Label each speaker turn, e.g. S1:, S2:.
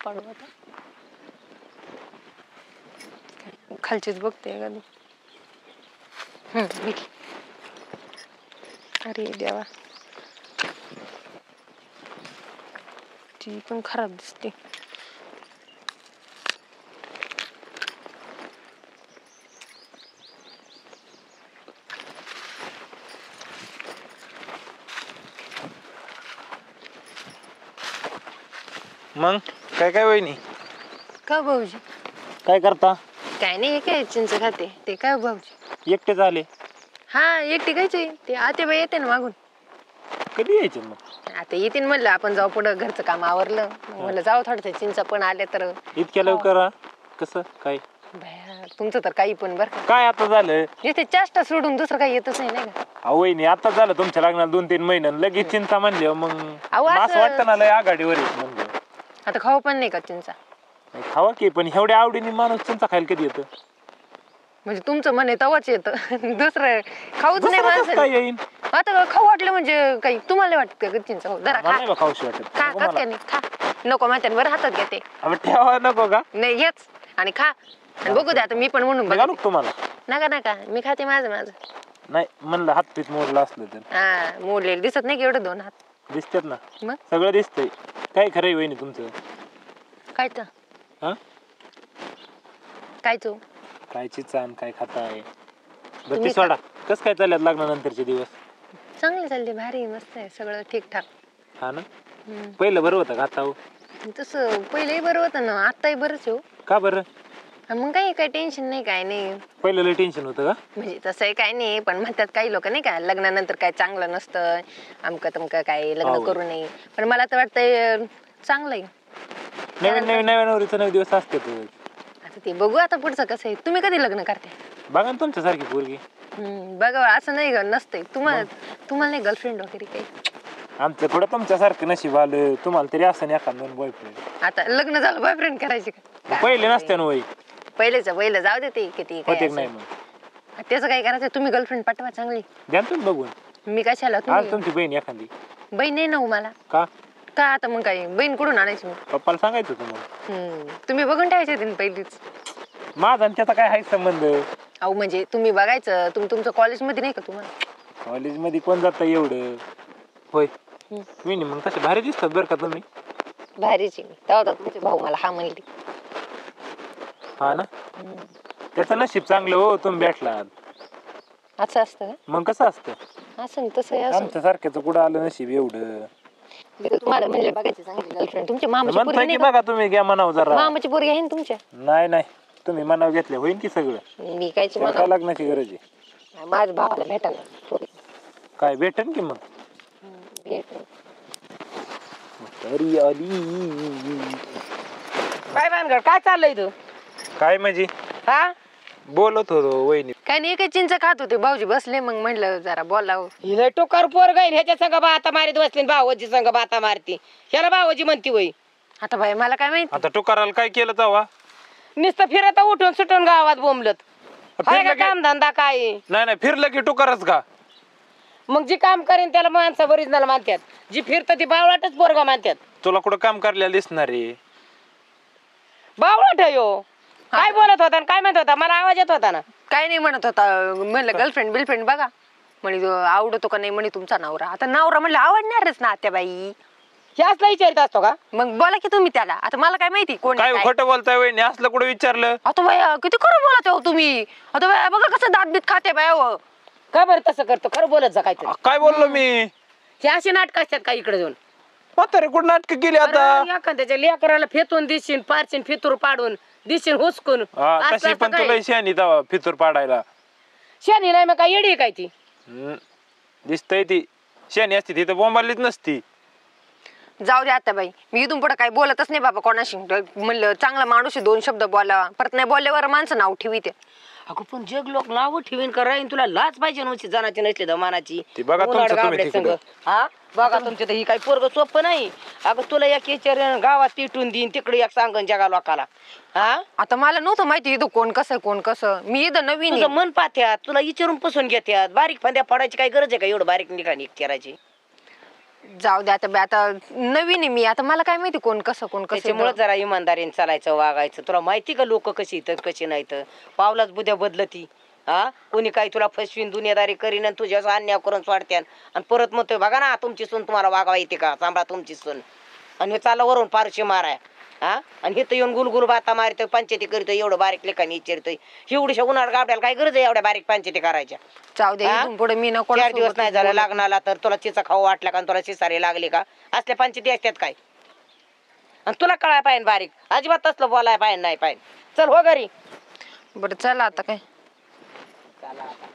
S1: पाडू आता खालचीच बघते का अरे देवा ती पण खराब दिसते
S2: मग काय काय वहिनी
S1: का भाऊजी
S2: काय करता
S1: काय नाही काय चिंच खाते ते काय भाऊजी
S2: एकटे झाले
S1: हा एकटी कायचे ते आतेबाई येते ना मागून
S2: कधी यायचे मग
S1: आता येतील म्हणलं आपण जाऊ पुढं घरचं काम आवरलं म्हणलं जाऊ थोडं चिंच पण आले तर
S2: इतक्या लवकर कसं काय
S1: भया तुमचं तर काही पण बरं
S2: काय आता झालं
S1: इथे चेष्टा सोडून दुसरं काही येतच नाही का
S2: वहिनी आता झालं तुमच्या लग्नाला 2-3 महिने लगेच चिंता म्हणले मग असं वाटतं ना लय आघाडीवर म्हणजे
S1: आता खाऊ पण नाही का चिंचा
S2: खावा की पण एवढ्या आवडीने माणूस चिंचा खायला कधी येतं
S1: म्हणजे तुमचं म्हणे तवाच येतं दुसरं खाऊच नाही माणसं
S2: काय येईन
S1: आता खाऊ वाटलं म्हणजे काही तुम्हाला वाटतं का चिंचा जरा खा
S2: खाऊशी वाटत
S1: खा खात का नाही खा नको माहिती बरं हातात घेते
S2: ठेवा नको का
S1: नाही हेच आणि खा आणि बघू द्या आता मी पण म्हणून
S2: घालू तुम्हाला
S1: नका नका मी खाते माझं
S2: नाही म्हणलं हात पीठ मोडलं असलं तर
S1: हा मोडलेलं दिसत नाही की एवढं 2 हात
S2: दिसतात ना
S1: मग
S2: सगळं दिसतंय काय खरंय वहिनी तुमचं
S1: काय तर
S2: हा
S1: काय तू
S2: काय चिचान काय खाताय बत्ती सोडा कस काय चालल्यात लग्नानंतरचे दिवस
S1: चांगले चालले भारी मस्त आहे सगळं ठीकठाक
S2: हा ना पहिलं बरं होतं का आता
S1: तसं पहिलंही बरं होतं ना आत्ताही बरंच हो
S2: का बरं
S1: मग काही टेन्शन नाही काय नाही
S2: पहिलं लय टेन्शन होतं का
S1: म्हणजे तसंही काय नाही पण म्हणतात काही लोक नाही का लग्नानंतर काय चांगलं नसतं अमकं तमकं काय लग्न करू नये पण मला तर वाटतंय चांगलं आहे
S2: नवीन नवरीचं 9 दिवस असते
S1: आता ते बघू आता पुढचं कसं आहे तुम्ही कधी लग्न करते
S2: बघा ना तुमच्यासारखी पोरगी
S1: बघा असं नाही नसतंय तुम्हाला नाही गर्लफ्रेंड वगैरे काही
S2: आमचं थोडं तुमच्यासारखं नशीब आलं तुम्हाला तरी असं नाही एखादं 2 बॉयफ्रेंड
S1: आता लग्न झालं बॉयफ्रेंड करायचे का
S2: पहिले नसते ना वय
S1: पहिलं जाऊ दे ते किती
S2: होते नाही मग
S1: त्याचं काय करायचं तुम्ही गर्लफ्रेंड पाठवा चांगली
S2: द्या तुम्ही बघून
S1: मी कशाला
S2: आज तुमची बहीण एखादी
S1: बहीण नाही ना मला
S2: का
S1: आता मग काय बहीण कुठून आणायची
S2: पप्पाला सांगायचं तुम्हाला
S1: तुम्ही बघून ठेवायचे पहिलीच
S2: माझा आणि त्याचा काय आहे संबंध
S1: अहो म्हणजे तुम्ही बघायचं तुमचं कॉलेजमध्ये नाही का तुम्हाला
S2: कॉलेजमध्ये कोण जातं एवढं होय मी नाही मग तसे भारी दिसतात बरं का तुम्ही
S1: भारीची तेव्हा तुमचे भाऊ मला हा म्हणली
S2: हा ना त्याचं नशीब चांगलं हो तुम्ही भेटलात
S1: असं असतं
S2: मग कसं असतं
S1: असं तसं
S2: आमच्या सारख्याचं कुठं आलं नशीब एवढं
S1: तुम्हाला म्हणजे बघायची चांगली गर्लफ्रेंड तुमच्या मामाची पोरगी
S2: बघा तुम्ही घ्या म्हणाव जरा
S1: मामाची पोरगी आहे ना तुमच्या
S2: नाही तुम्ही मनाव घेतले होईल की सगळं
S1: मी काय
S2: काय लग्नाची गरज आहे
S1: माझ्या भावाला भेटायला
S2: काय भेटेन की मग तरी आली
S1: काय भानगड काय चाललंय तू
S2: काय म्हणजे
S1: हा
S2: बोलत होतो वहिनी
S1: काय नाही काय चिंच खात होते भाऊजी बसले मग म्हणलं जरा बोलावं
S3: हिला टोकार पोर गाईल ह्याच्या संग बाता मारीत बसले भावाजी संग बाता मारती ह्याला भावाजी म्हणती वय
S1: आता बाई मला काय माहिती
S2: आता टुकाराला काय केलं तेव्हा
S3: नुसतं फिरत उठून सुटून गावात बोंबलत काम धंदा काय
S2: नाही फिरलं की टुकारच का
S3: मग जी काम करेन त्याला माणसं ओरिजिनल मानतात जी फिरत ती बावळाटच पोरगा मानतात
S2: तुला कुठं काम करायला दिसणार रे
S3: बावळाट हो काय बोलत होता काय म्हणत होता मला आवाज येत होता ना
S1: काय नाही म्हणत होता म्हणलं गर्लफ्रेंड बिलफ्रेंड बघा म्हणे आवडतो का नाही म्हणे तुमचा नवरा आता नवरा म्हणलं आवडणारच ना आत्याबाई
S3: हे असला विचारित असतो का
S1: मग बोला की तुम्ही त्याला आता मला काय माहिती कोण
S2: काय खोटं बोलताय वहिनी असलं कुठं विचारलं
S1: आता बाया किती खरं बोलत हो तुम्ही आता बाया बघा कसं दात बीत खाते बाया
S3: का बरं तसं करतो खरं बोलत जा काहीतरी
S2: काय बोललो मी
S3: हे अशी नाटक असतात का इकडे जाऊन
S2: म्हातारे कुठं नाटक केली आता
S3: एखाद्याच्या लेकराला फेतून दिसशील पारशीन फितूर पाडून दिसशील हुसकून
S2: तशी पण तुला शहाणी तवा फितूर पाडायला
S3: शनी नाही मग काय येडी काय ती
S2: दिसतय ती शहाणी असती ती तर बोंबालीच नसती
S1: जाऊ दे आता बाई मी इथून पुढे काही बोलतच नाही बाबा कोणाशी म्हणलं चांगला माणूस 2 शब्द बोलावा परत नाही बोलल्यावर माणसं नाव ठेवीते
S3: अगं पण जग लोक नाव ठेवीन का राहीन तुला लाच पाहिजे नव्हती जनाची नसली दमानाची
S2: ती बघा
S3: हा बघा तुमच्या तर ही काही पोरग सोपं नाही अगं तुला एक विचार गावात तिटून देईन तिकडे एक सांगन जगा लोकाला हा
S1: आता मला नव्हतं माहिती इथं कोण कसं मी इथं नवीन
S3: तुझं मन पाहत्यात तुला विचारून पसंत घेत्यात बारीक फांद्या पडायची काही गरज आहे का एवढं बारीक निघाणी करायची
S1: जाऊ दे आता नवीन आहे मी, आता मला काय माहिती कोण कसं
S3: त्याच्यामुळे जरा इमानदारीने चालायचं वागायचं. तुला माहिती का लोक कशी इथं कशी नाही तर पावलाच बुद्या बदलती. हा कोणी काही तुला फसवीन दुनियादारी करीन आणि तुझ्याच अन्याय करून सोडत्यान आणि परत म्हणतोय बघा ना तुमची सून तुम्हाला वागावा येते का, सांभाळा तुमची सून. आणि हे चालला वरून पारशी माराय. हा आणि हे तर येऊन गुलगुल बाता मारतोय पंचायती करतोय एवढं बारीक लेखाने विचारतोय. एवढ्या उन्हाळ गावड्याला काय गरज आहे एवढ्या बारीक पंचायती करायच्या.
S1: जाऊ दे इथून पुढे मी नको
S3: 4 दिवस नाही झालं लग्नाला तर तुला चिचा खाऊ वाटला का आणि तुला शिसारे लागले का, असल्या पंचायती असतात काय. आणि तुला कळाय पाहिजे बारीक अजिबात तसलं बोलाय पाहिजे नाही पाहिजे. चल हो घरी.
S1: बरं चला आता काय.
S3: चला आता.